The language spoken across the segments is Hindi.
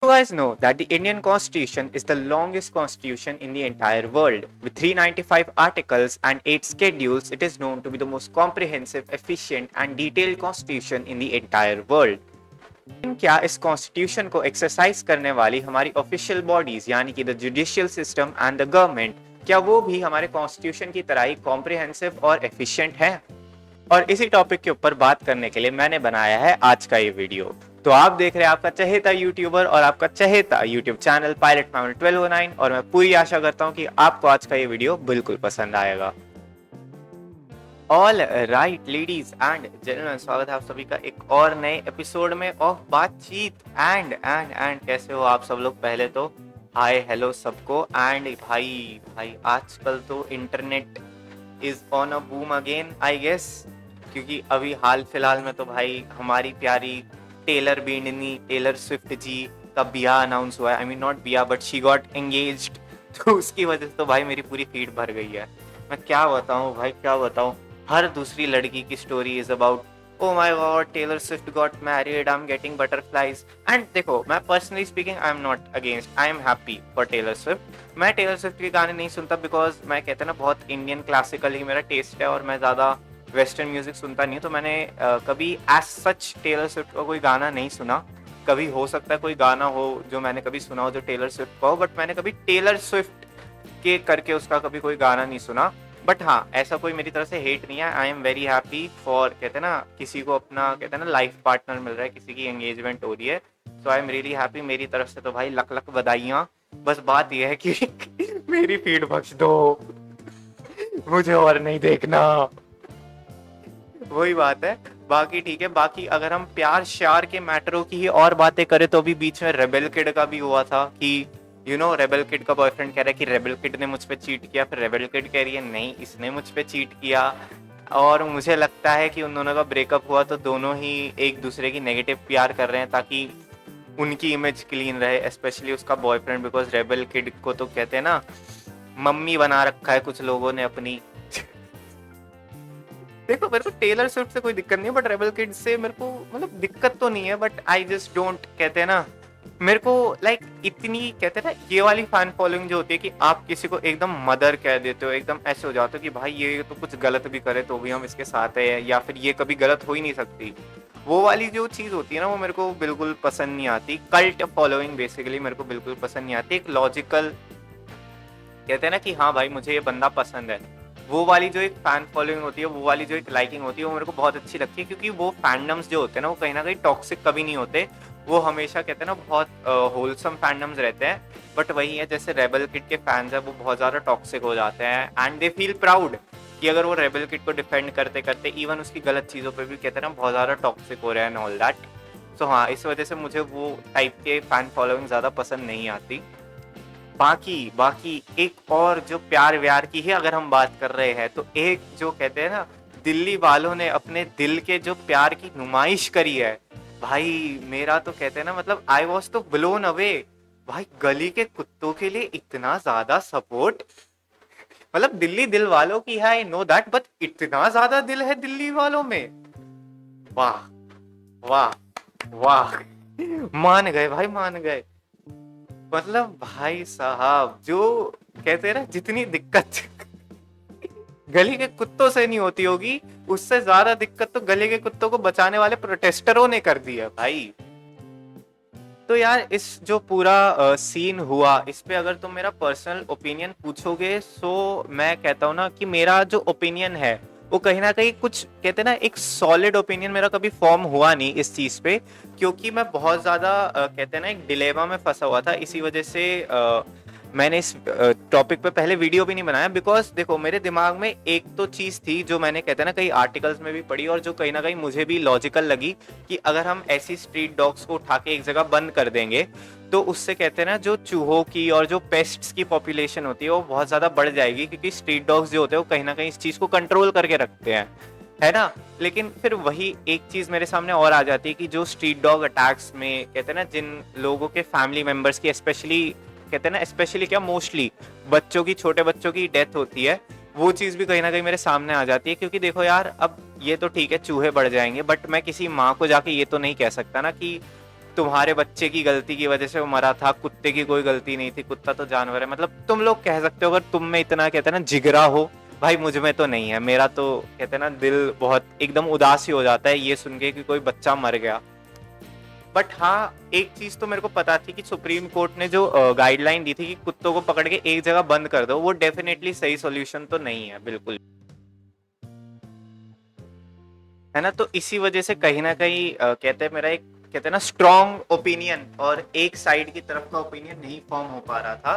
guys know that the Indian Constitution is the longest constitution in the entire world. With 395 articles and 8 schedules, it is known to be the most comprehensive, efficient and detailed constitution in the entire world. लेकिन क्या इस कॉन्स्टिट्यूशन को एक्सरसाइज करने वाली हमारी ऑफिशियल बॉडीज यानी कि the judicial system and the government, क्या वो भी हमारे कॉन्स्टिट्यूशन की तरह ही कॉम्प्रिहेंसिव और एफिशिएंट है? और इसी टॉपिक के ऊपर बात करने के लिए मैंने बनाया है आज का ये वीडियो। तो आप देख रहे हैं आपका चहेता यूट्यूबर और आपका चहेता यूट्यूब चैनल पायलट मैनुअल 1209, और मैं पूरी आशा करता हूं कि आपको आज का ये वीडियो बिल्कुल पसंद आएगा। All right ladies and gentleman, स्वागत है आप सभी का एक और नए एपिसोड में ऑफ बातचीत। एंड कैसे हो आप सब लोग? पहले तो हाय हेलो सबको। एंड भाई आजकल तो internet is on a boom again I guess, क्योंकि अभी हाल फिलहाल में तो भाई हमारी प्यारी टेलर स्विफ्ट जी का ब्याह अनाउंस हुआ है। आई मीन नॉट ब्याह बट शी गॉट एंगेज्ड। तो उसकी वजह से तो भाई मेरी पूरी फीड भर गई है। मैं क्या बताऊं भाई, क्या बताऊं। हर दूसरी लड़की की story is about oh my god Taylor Swift got married, I am getting butterflies. And देखो, मैं personally speaking I am not against, I am happy for Taylor Swift. मैं टेलर स्विफ्ट के गाने नहीं सुनता बिकॉज मैं कहते ना बहुत इंडियन क्लासिकल ही मेरा टेस्ट है और मैं ज़्यादा वेस्टर्न म्यूजिक सुनता नहीं हूँ। तो मैंने कभी एज सच टेलर स्विफ्ट का कोई गाना नहीं सुना। कभी हो सकता है कोई गाना हो जो मैंने कभी सुना हो जो टेलर स्विफ्ट का हो, बट मैंने कभी टेलर स्विफ्ट के करके उसका कभी कोई गाना नहीं सुना। बट हाँ, ऐसा कोई मेरी तरफ से हेट नहीं है। I am very happy for, कहते हैं ना, किसी को अपना कहते हैं ना लाइफ पार्टनर मिल रहा है, किसी की एंगेजमेंट हो रही है। सो आई एम रियली हैप्पी। मेरी तरफ से तो भाई लख लख बधाइयाँ। बस बात यह है कि मेरी फीड बख्श दो, मुझे और नहीं देखना। वही बात है। बाकी ठीक है। बाकी अगर हम प्यार श्यार के मैटरों की ही और बातें करें तो अभी बीच में रेबेल किड का भी हुआ था कि रेबेल किड का बॉयफ्रेंड कह रहा है कि रेबेल किड ने मुझ पे चीट किया, फिर रेबेल किड कह रही है नहीं इसने मुझ पे चीट किया। और मुझे लगता है कि उन दोनों का ब्रेकअप हुआ तो दोनों ही एक दूसरे की नेगेटिव प्यार कर रहे हैं ताकि उनकी इमेज क्लीन रहे, स्पेशली उसका बॉयफ्रेंड। बिकॉज रेबेल किड को तो कहते हैं ना मम्मी बना रखा है कुछ लोगों ने अपनी। देखो, मेरे को टेलर स्विफ्ट से कोई दिक्कत नहीं है, बट रेबेल किड से मेरे को मतलब दिक्कत तो नहीं है, बट आई जस्ट डोंट, कहते हैं ना, मेरे को लाइक इतनी, कहते हैं ना, ये वाली फैन फॉलोइंग जो होती है कि आप किसी को एकदम मदर कह देते हो, एकदम ऐसे हो जाते हो कि भाई ये तो कुछ गलत भी करे तो भी हम इसके साथ है, या फिर ये कभी गलत हो ही नहीं सकती। वो वाली जो चीज होती है ना, वो मेरे को बिल्कुल पसंद नहीं आती। कल्ट फॉलोइंग बेसिकली मेरे को बिल्कुल पसंद नहीं आती। एक लॉजिकल, कहते हैं ना कि हाँ भाई मुझे ये बंदा पसंद है, वो वाली जो एक फैन फॉलोइंग होती है, वो वाली जो एक लाइकिंग होती है, वो मेरे को बहुत अच्छी लगती है। क्योंकि वो फैंडम्स जो होते हैं ना, वो कहीं ना कहीं टॉक्सिक कभी नहीं होते। वो हमेशा, कहते हैं ना, बहुत होलसम फैंडम्स रहते हैं। बट वही है, जैसे रेबेल किड के फैंस है वो बहुत ज़्यादा टॉक्सिक हो जाते हैं एंड दे फील प्राउड कि अगर वो रेबेल किड को डिफेंड करते करते इवन उसकी गलत चीज़ों पर भी, कहते हैं ना, बहुत ज़्यादा टॉक्सिक हो रहे हैं एंड ऑल दैट। सो हाँ, इस वजह से मुझे वो टाइप के फैन फॉलोइंग ज़्यादा पसंद नहीं आती। बाकी एक और जो प्यार व्यार की ही अगर हम बात कर रहे हैं तो एक जो, कहते हैं ना, दिल्ली वालों ने अपने दिल के जो प्यार की नुमाइश करी है भाई, मेरा तो, कहते हैं ना, मतलब आई वॉज तो ब्लोन अवे। भाई गली के कुत्तों के लिए इतना ज्यादा सपोर्ट, मतलब दिल्ली दिल वालों की है, आई नो दैट, बट इतना ज्यादा दिल है दिल्ली वालों में। वाह वाह वाह, मान गए भाई, मान गए। मतलब भाई साहब, जो कहते हैं ना, जितनी दिक्कत गली के कुत्तों से नहीं होती होगी, उससे ज्यादा दिक्कत तो गली के कुत्तों को बचाने वाले प्रोटेस्टरों ने कर दी है भाई। तो यार, इस जो पूरा सीन हुआ, इस पे अगर तुम मेरा पर्सनल ओपिनियन पूछोगे, सो मैं कहता हूँ ना कि मेरा जो ओपिनियन है वो कहीं ना कहीं कुछ, कहते हैं ना, एक सॉलिड ओपिनियन मेरा कभी फॉर्म हुआ नहीं इस चीज़ पे। क्योंकि मैं बहुत ज़्यादा, कहते हैं ना, एक डिलेमा में फंसा हुआ था। इसी वजह से मैंने इस टॉपिक पे पहले वीडियो भी नहीं बनाया। बिकॉज देखो, मेरे दिमाग में एक तो चीज़ थी जो मैंने, कहते हैं ना, कई आर्टिकल्स में भी पढ़ी और जो कहीं ना कहीं मुझे भी लॉजिकल लगी कि अगर हम ऐसी स्ट्रीट डॉग्स को उठा के एक जगह बंद कर देंगे तो उससे, कहते हैं ना, जो चूहों की और जो पेस्ट्स की पॉपुलेशन होती है वो बहुत ज़्यादा बढ़ जाएगी। क्योंकि स्ट्रीट डॉग्स जो होते हैं वो कहीं ना कहीं इस चीज़ को कंट्रोल करके रखते हैं, है ना। लेकिन फिर वही एक चीज़ मेरे सामने और आ जाती है कि जो स्ट्रीट डॉग अटैक्स में, कहते हैं ना, जिन लोगों के फैमिली मेम्बर्स की, स्पेशली, कहते हैं ना, स्पेशली क्या, मोस्टली बच्चों की, छोटे बच्चों की डेथ होती है, वो चीज़ भी कहीं ना कहीं मेरे सामने आ जाती है। क्योंकि देखो यार, अब ये तो ठीक है चूहे बढ़ जाएंगे, बट मैं किसी माँ को जाके ये तो नहीं कह सकता ना कि तुम्हारे बच्चे की गलती की वजह से वो मरा था, कुत्ते की कोई गलती नहीं थी, कुत्ता तो जानवर है। मतलब तुम लोग कह सकते हो, अगर तुम में इतना कहते हैं ना जिगरा हो, भाई मुझ में तो नहीं है। मेरा तो कहते हैं ना दिल बहुत एकदम उदास ही हो जाता है ये सुन के कि कोई बच्चा मर गया। बट हाँ, एक चीज तो मेरे को पता थी कि सुप्रीम कोर्ट ने जो गाइडलाइन दी थी कि कुत्तों को पकड़ के एक जगह बंद कर दो, वो डेफिनेटली सही सॉल्यूशन तो नहीं है बिल्कुल, है ना। तो इसी वजह से कहीं ना कहीं कहते हैं मेरा एक कहते हैं ना स्ट्रॉन्ग ओपिनियन और एक साइड की तरफ का ओपिनियन नहीं फॉर्म हो पा रहा था।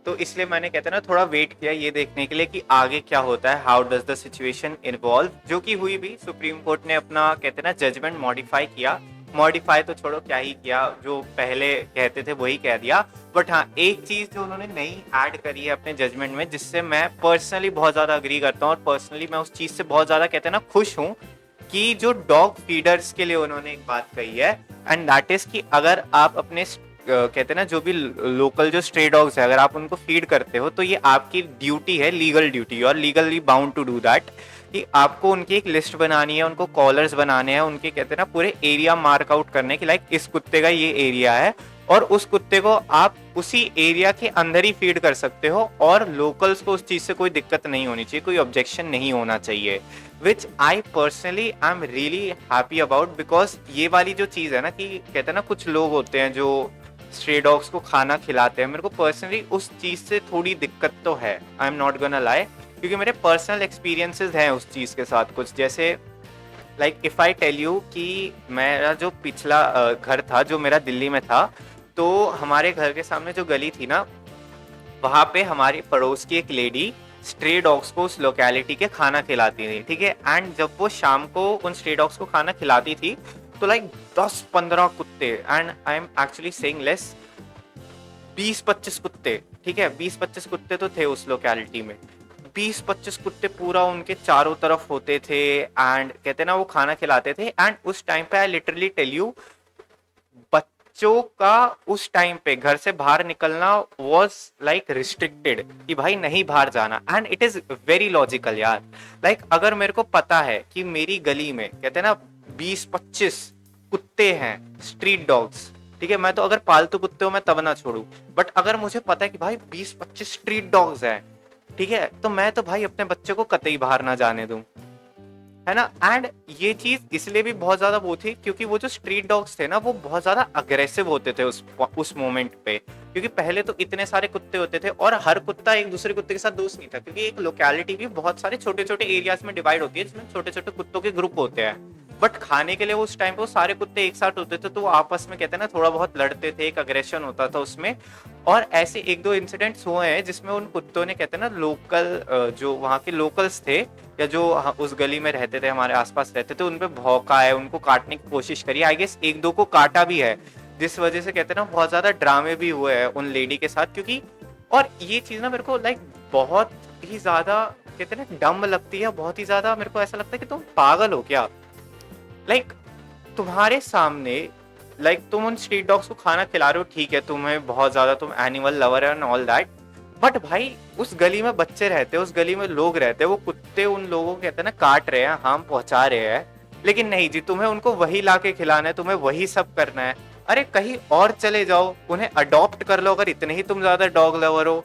तो इसलिए मैंने कहते हैं ना थोड़ा वेट किया ये देखने के लिए कि आगे क्या होता है, how does the situation involve, जो कि हुई भी। सुप्रीम कोर्ट ने अपना कहते हैं ना जजमेंट मॉडिफाई किया। मॉडिफाई तो छोड़ो, क्या ही किया, जो पहले कहते थे वही कह दिया। बट हाँ, एक चीज जो उन्होंने नई ऐड करी है अपने जजमेंट में, जिससे मैं पर्सनली बहुत ज्यादा अग्री करता हूँ और पर्सनली मैं उस चीज से बहुत ज्यादा कहते हैं ना खुश हूँ, कि जो डॉग फीडर्स के लिए उन्होंने एक बात कही है, एंड दैट इज कि अगर आप अपने कहते हैं ना जो भी लोकल जो स्ट्रे डॉग्स है, अगर आप उनको फीड करते हो तो ये आपकी ड्यूटी है, लीगल ड्यूटी, और legally bound to do that, कि आपको उनकी एक लिस्ट बनानी है, उनको कॉलर्स बनाने हैं, उनके कहते हैं ना पूरे एरिया मार्क आउट करने की, लाइक इस कुत्ते का ये एरिया है और उस कुत्ते को आप उसी एरिया के अंदर ही फीड कर सकते हो, और लोकल्स को उस चीज से कोई दिक्कत नहीं होनी चाहिए, कोई ऑब्जेक्शन नहीं होना चाहिए, which I personally I am really happy about. Because ये वाली जो चीज है ना कि कहते हैं ना कुछ लोग होते हैं जो स्ट्रे डॉग्स को खाना खिलाते हैं, मेरे को पर्सनली उस चीज से थोड़ी दिक्कत तो है, आई एम नॉट गोना लाई, क्योंकि मेरे पर्सनल एक्सपीरियंसेस हैं उस चीज के साथ कुछ। जैसे like if I tell you कि मेरा जो पिछला घर था जो मेरा दिल्ली में था, तो हमारे घर के सामने जो गली थी ना, वहां पे हमारी पड़ोस की एक लेडी स्ट्रे डॉग्स को उस लोकेलिटी के खाना खिलाती थी, ठीक है। एंड जब वो शाम को उन स्ट्रे डॉग्स को खाना खिलाती थी तो लाइक 10-15 कुत्ते, and I am actually saying less, 20-25 कुत्ते, ठीक है, 20-25 कुत्ते तो थे उस लोकेलिटी में। 20-25 कुत्ते पूरा उनके चारों तरफ होते थे, एंड कहते ना वो खाना खिलाते थे। एंड उस टाइम पे आई लिटरली टेल यू, बच्चों का उस टाइम पे घर से बाहर निकलना वाज लाइक रिस्ट्रिक्टेड, कि भाई नहीं बाहर जाना। And it is very logical यार, लाइक अगर मेरे को पता है कि मेरी गली में कहते ना 20-25 कुत्ते हैं स्ट्रीट डॉग्स, ठीक है, मैं तो अगर पालतू कुत्ते हो मैं तब ना छोड़ू, बट अगर मुझे पता है कि भाई 20-25 स्ट्रीट डॉग्स हैं, ठीक है, तो मैं तो भाई अपने बच्चे को कतई बाहर ना जाने दूं, है ना। एंड ये चीज इसलिए भी बहुत ज्यादा वो थी क्योंकि वो जो स्ट्रीट डॉग्स थे ना वो बहुत ज्यादा अग्रेसिव होते थे उस मोमेंट पे, क्योंकि पहले तो इतने सारे कुत्ते होते थे और हर कुत्ता एक दूसरे कुत्ते के साथ दोस्त नहीं था, क्योंकि एक लोकेलिटी भी बहुत सारे छोटे छोटे एरियाज में डिवाइड होती है जिसमें छोटे छोटे कुत्तों के ग्रुप होते हैं। बट खाने के लिए वो उस टाइम पे वो सारे कुत्ते एक साथ होते थे, तो वो आपस में कहते हैं ना थोड़ा बहुत लड़ते थे, एक अग्रेशन होता था उसमें। और ऐसे एक दो इंसिडेंट्स हुए हैं जिसमें उन कुत्तों ने कहते हैं ना लोकल जो वहाँ के लोकल्स थे या जो उस गली में रहते थे, हमारे आसपास रहते थे, उन पे भौंका है, उनको काटने की कोशिश करी, आई गेस एक दो को काटा भी है, जिस वजह से कहते हैं ना बहुत ज्यादा ड्रामे भी हुए हैं उन लेडी के साथ। क्योंकि और ये चीज ना मेरे को लाइक बहुत ही ज्यादा कहते हैं ना डम लगती है, बहुत ही ज्यादा मेरे को ऐसा लगता है कि तुम पागल हो क्या। लाइक तुम्हारे सामने तुम उन स्ट्रीट डॉग्स को खाना खिला रहे हो, ठीक है, तुम्हें बहुत ज्यादा तुम एनिमल लवर है एंड ऑल दैट, बट भाई उस गली में बच्चे रहते हैं, उस गली में लोग रहते हैं, वो कुत्ते उन लोगों को कहते हैं ना काट रहे हैं, हार्म पहुंचा रहे हैं, लेकिन नहीं जी, तुम्हें उनको वही लाके खिलाना है, तुम्हें वही सब करना है। अरे कहीं और चले जाओ, उन्हें अडॉप्ट कर लो अगर इतने ही तुम ज्यादा डॉग लवर हो।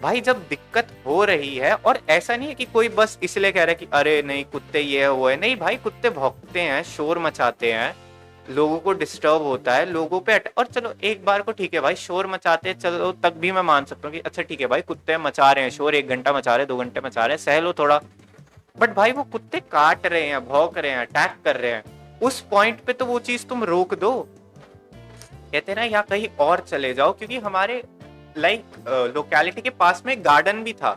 भाई जब दिक्कत हो रही है, और ऐसा नहीं है कि कोई बस इसलिए कह रहा है कि अरे नहीं कुत्ते ये है वो है, नहीं भाई, कुत्ते भौंकते हैं, शोर मचाते हैं, लोगों को डिस्टर्ब होता है, लोगों पे और चलो एक बार को ठीक है भाई शोर मचाते हैं, चलो तक भी मैं मान सकता हूँ कि अच्छा ठीक है भाई कुत्ते मचा रहे हैं शोर, 1 घंटा मचा रहे हैं, 2 घंटे मचा रहे हैं, सह लो थोड़ा। बट भाई वो कुत्ते काट रहे हैं, भौंक रहे हैं, अटैक कर रहे हैं, उस पॉइंट पे तो वो चीज तुम रोक दो, कहते ना या कहीं और चले जाओ। क्योंकि हमारे लोकेलिटी के पास में गार्डन भी था,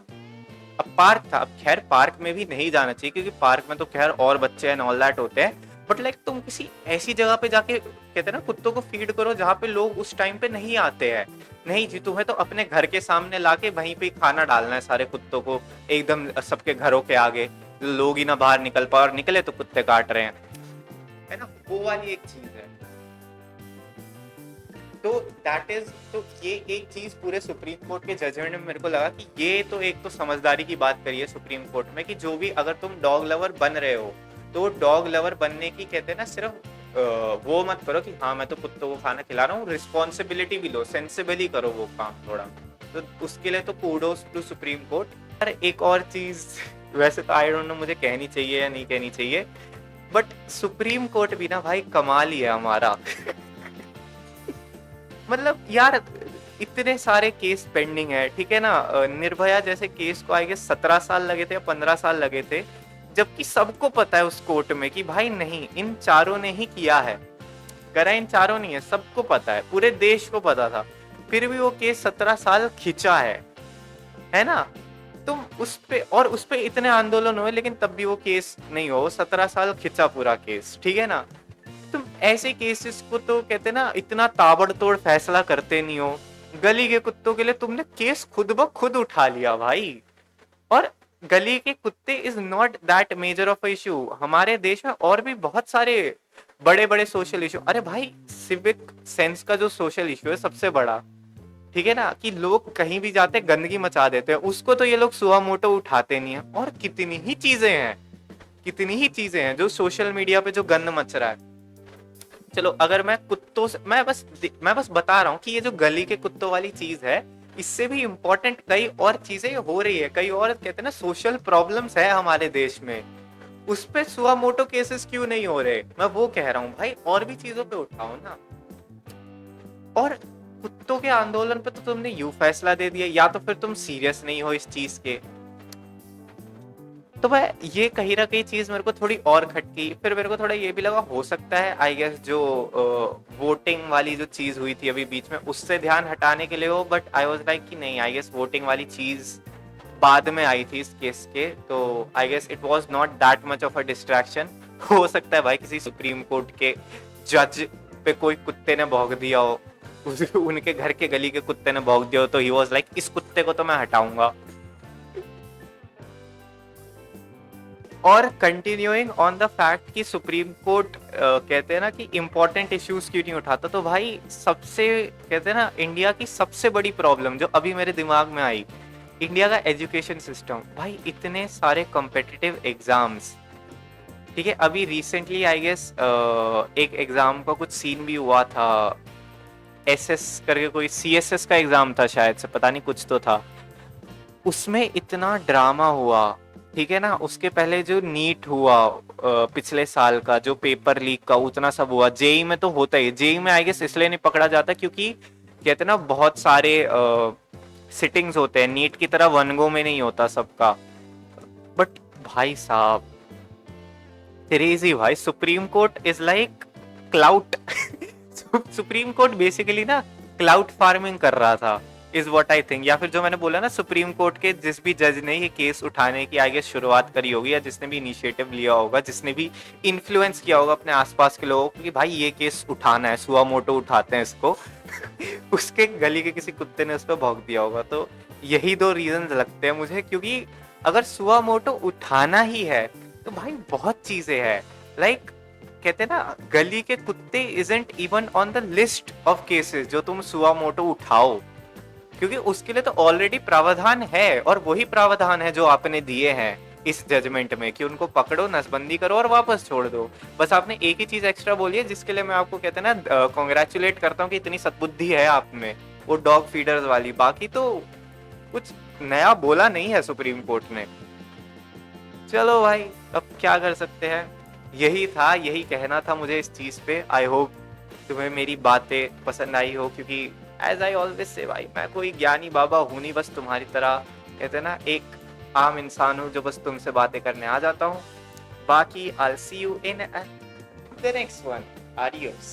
अब पार्क था, अब खैर पार्क में भी नहीं जाना चाहिए क्योंकि पार्क में तो खैर और बच्चे एंड ऑल दैट होते हैं, बट तुम किसी ऐसी जगह पे जाके कहते हैं ना कुत्तों को फीड करो जहाँ पे लोग उस टाइम पे नहीं आते हैं। नहीं जी, तुम्हें तो अपने घर के सामने लाके वहीं पे खाना डालना है सारे कुत्तों को, एकदम सबके घरों के आगे, लोग ही ना बाहर निकल पाए, और निकले तो कुत्ते काट रहे हैं, है ना, वो वाली एक चीज है। तो दैट इज, तो ये एक चीज पूरे सुप्रीम कोर्ट के जजमेंट में मेरे को लगा कि ये तो एक तो समझदारी की बात करी है सुप्रीम कोर्ट में, कि जो भी अगर तुम डॉग लवर बन रहे हो तो डॉग लवर बनने की कहते हैं ना सिर्फ वो मत करो कि हाँ मैं तो कुत्तों को खाना खिला रहा हूँ, रिस्पॉन्सिबिलिटी भी लो, सेंसिबली करो वो काम थोड़ा। तो उसके लिए तो कूडोस टू सुप्रीम कोर्ट। पर एक और चीज वैसे तो आई डोंट नो मुझे कहनी चाहिए या नहीं कहनी चाहिए, बट सुप्रीम कोर्ट भी ना भाई कमाल ही है हमारा। मतलब यार इतने सारे केस पेंडिंग है, ठीक है ना, निर्भया जैसे केस को आई गेस 17 साल लगे थे या 15 साल लगे थे, जबकि सबको पता है उस कोर्ट में कि भाई नहीं इन चारों ने ही किया है, करा इन चारों नहीं है, सबको पता है, पूरे देश को पता था, फिर भी वो केस 17 साल खिंचा है ना। तुम उस पे, और उस पे इतने आंदोलन हुए लेकिन तब भी वो केस नहीं हो, 17 साल खिंचा पूरा केस, ठीक है ना। तुम ऐसे केसेस को तो कहते ना इतना ताबड़तोड़ फैसला करते नहीं हो, गली के कुत्तों के लिए तुमने केस खुद ब खुद उठा लिया भाई। और गली के कुत्ते is not that measure of issue, हमारे देश में और भी बहुत सारे बड़े बड़े सोशल इशू, अरे भाई सिविक सेंस का जो सोशल इशू है सबसे बड़ा, ठीक है ना, कि लोग कहीं भी जाते गंदगी मचा देते हैं, उसको तो ये लोग सुआ मोटो उठाते नहीं है। और कितनी ही चीजें हैं, कितनी ही चीजें हैं जो सोशल मीडिया पे जो गंद मच रहा है। चलो अगर मैं कुत्तों से, मैं बस बता रहा हूँ कि ये जो गली के कुत्तों वाली चीज है, इससे भी इम्पोर्टेंट कई और चीजें हो रही है, कई और कहते हैं ना सोशल प्रॉब्लम्स है हमारे देश में, उस पे सुआ मोटो केसेस क्यों नहीं हो रहे, मैं वो कह रहा हूँ भाई और भी चीजों पे उठाओ ना। और कुत्तों के आंदोलन पे तो तुमने यूं फैसला दे दिया, या तो फिर तुम सीरियस नहीं हो इस चीज के। तो मैं ये कहीं ना कहीं चीज मेरे को थोड़ी और खटकी, फिर मेरे को थोड़ा ये भी लगा हो सकता है आई गेस जो वोटिंग वाली जो चीज हुई थी अभी बीच में उससे ध्यान हटाने के लिए हो, बट आई वाज लाइक कि नहीं, आई गेस वोटिंग वाली चीज बाद में आई थी इस केस के, तो I guess it was not that much of a distraction. हो सकता है भाई किसी सुप्रीम कोर्ट के जज पे कोई कुत्ते ने भौंक दिया हो, उनके घर के गली के कुत्ते ने भौंक दिया हो, तो ही वाज लाइक इस कुत्ते को तो मैं हटाऊंगा। और कंटिन्यूइंग ऑन द फैक्ट कि सुप्रीम कोर्ट कहते हैं ना कि इंपॉर्टेंट इश्यूज क्यों नहीं उठाता, तो भाई सबसे कहते हैं ना इंडिया की सबसे बड़ी प्रॉब्लम जो अभी मेरे दिमाग में आई, इंडिया का एजुकेशन सिस्टम। भाई इतने सारे कॉम्पिटिटिव एग्जाम्स, ठीक है, अभी रिसेंटली आई गेस एक एग्जाम का कुछ सीन भी हुआ था, एसएस करके कोई सीएसएस का एग्जाम था शायद से, पता नहीं कुछ तो था, उसमें इतना ड्रामा हुआ, ठीक है ना। उसके पहले जो नीट हुआ पिछले साल का जो पेपर लीक का उतना सब हुआ, जेई में तो होता ही, जेई में आई गेस इसलिए नहीं पकड़ा जाता क्योंकि कहते ना बहुत सारे सिटिंग्स होते हैं, नीट की तरह वन गो में नहीं होता सबका। बट भाई साहब क्रेजी भाई, supreme court is like cloud. Supreme court basically ना क्लाउड फार्मिंग कर रहा था इज व्हाट आई थिंक, या फिर जो मैंने बोला ना सुप्रीम कोर्ट के जिस भी जज ने ये केस उठाने की आगे शुरुआत करी होगी, या जिसने भी इनिशिएटिव लिया होगा, जिसने भी इन्फ्लुएंस किया होगा अपने आसपास के लोगों को कि भाई ये केस उठाना है, सुआ मोटो उठाते हैं इसको, उसके गली के किसी कुत्ते ने उस पर भौंक दिया होगा। तो यही दो रीजन लगते हैं मुझे, क्योंकि अगर सुआ मोटो उठाना ही है तो भाई बहुत चीजें हैं, लाइक कहते हैं ना गली के कुत्ते isn't even on the list of cases जो तुम सुआ मोटो उठाओ, क्योंकि उसके लिए तो ऑलरेडी प्रावधान है, और वही प्रावधान है जो आपने दिए हैं इस जजमेंट में कि उनको पकड़ो, नसबंदी करो और वापस छोड़ दो। बस आपने एक ही चीज एक्स्ट्रा बोली है जिसके लिए मैं आपको कहते हैं ना कॉन्ग्रेचुलेट करता हूँ कि इतनी सद्बुद्धि है आप में, वो डॉग फीडर्स वाली, बाकी तो कुछ नया बोला नहीं है सुप्रीम कोर्ट ने। चलो भाई अब क्या कर सकते हैं, यही था, यही कहना था मुझे इस चीज पे। आई होप तुम्हें मेरी बातें पसंद आई हो, क्योंकि एज आई ऑलवेज से भाई मैं कोई ज्ञानी बाबा हूं नहीं, बस तुम्हारी तरह कहते हैं ना एक आम इंसान हूं जो बस तुमसे बातें करने आ जाता हूं। बाकी I'll see you in the next one. Adios.